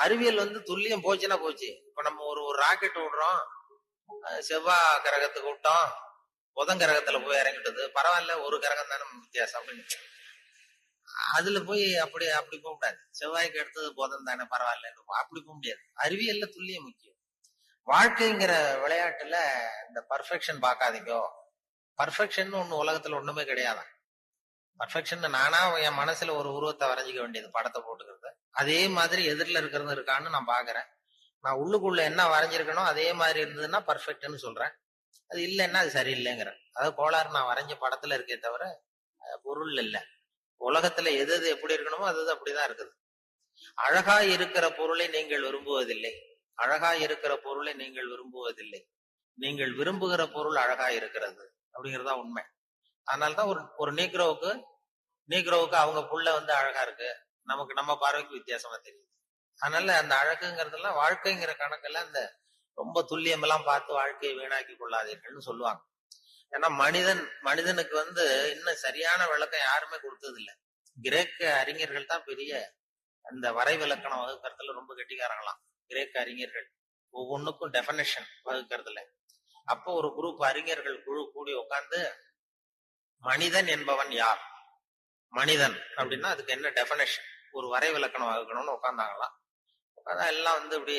அறிவியல் வந்து துல்லியம் போச்சுன்னா போச்சு. இப்ப நம்ம ஒரு ராக்கெட் விடுறோம், செவ்வாய் கிரகத்துக்கு விட்டோம், புதன் கிரகத்துல போய் இறங்கிட்டது, பரவாயில்ல ஒரு கிரகம் தானே வித்தியாசம் அப்படின்னு அதுல போய் அப்படி போக கூடாது. செவ்வாய்க்கு எடுத்தது புதன் தானே பரவாயில்ல அப்படி போக முடியாது. அறிவியல்ல துல்லியம் முக்கியம். வாழ்க்கைங்கிற விளையாட்டுல இந்த பர்ஃபெக்ஷன் பார்க்காதீங்கோ. பர்ஃபெக்ஷன் ஒண்ணு உலகத்துல ஒண்ணுமே கிடையாது. பர்ஃபெக்ஷன் நானா என் மனசுல ஒரு உருவத்தை வரைஞ்சிக்க வேண்டியது, படத்தை போட்டுக்கிறது. அதே மாதிரி எதிரில இருக்கிறது இருக்கான்னு நான் பாக்குறேன். நான் உள்ளுக்குள்ள என்ன வரைஞ்சிருக்கணும் அதே மாதிரி இருந்ததுன்னா பர்ஃபெக்ட்னு சொல்றேன். அது இல்லைன்னா அது சரியில்லைங்கிறேன். அதாவது கோளாறு நான் வரைஞ்ச படத்துல இருக்கே தவிர பொருள் இல்லை. உலகத்துல எது எப்படி இருக்கணுமோ அது அப்படிதான் இருக்குது. அழகா இருக்கிற பொருளை நீங்கள் விரும்புவதில்லை, அழகா இருக்கிற பொருளை நீங்கள் விரும்புவதில்லை, நீங்கள் விரும்புகிற பொருள் அழகா இருக்கிறது அப்படிங்கறதா உண்மை. அதனாலதான் ஒரு நீக்ரோவுக்கு அவங்க புள்ள வந்து அழகா இருக்கு, நமக்கு நம்ம பார்வைக்கு வித்தியாசமா தெரியுது. அதனால அந்த அழகுங்கிறதெல்லாம் வாழ்க்கைங்கிற கணக்கெல்லாம் இந்த ரொம்ப துல்லியம் எல்லாம் பார்த்து வாழ்க்கையை வீணாக்கி கொள்ளாதீர்கள்னு சொல்லுவாங்க. ஏன்னா மனிதனுக்கு இன்னும் சரியான விளக்கம் யாருமே கொடுத்தது இல்லை. கிரேக்க அறிஞர்கள் தான் பெரிய அந்த வரைவிலக்கணம் வகுக்கிறதுல ரொம்ப கெட்டிக்காரங்களாம். கிரேக்க அறிஞர்கள் ஒவ்வொன்றுக்கும் டெபனேஷன் வகுக்கிறதுல. அப்போ ஒரு குரூப் அறிஞர்கள் குழு கூடி உட்கார்ந்து மனிதன் என்பவன் யார், மனிதன் அப்படின்னா அதுக்கு என்ன டெபனேஷன், ஒரு வரைவிலக்கணம் வகுக்கணும்னு உட்கார்ந்தாங்களாம். உட்காந்தா எல்லாம் இப்படி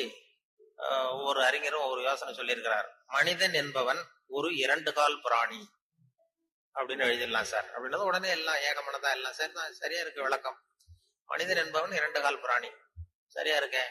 ஒவ்வொரு அறிஞரும் ஒரு யோசனை சொல்லியிருக்கிறார். மனிதன் என்பவன் ஒரு 2 கால் பிராணி அப்படின்னு எழுதிடலாம் சார் அப்படின்றது. உடனே எல்லாம் ஏகமனதா எல்லாம் சார் சரியா இருக்கு விளக்கம். மனிதன் என்பவன் 2 கால் பிராணி, சரியா இருக்கேன்,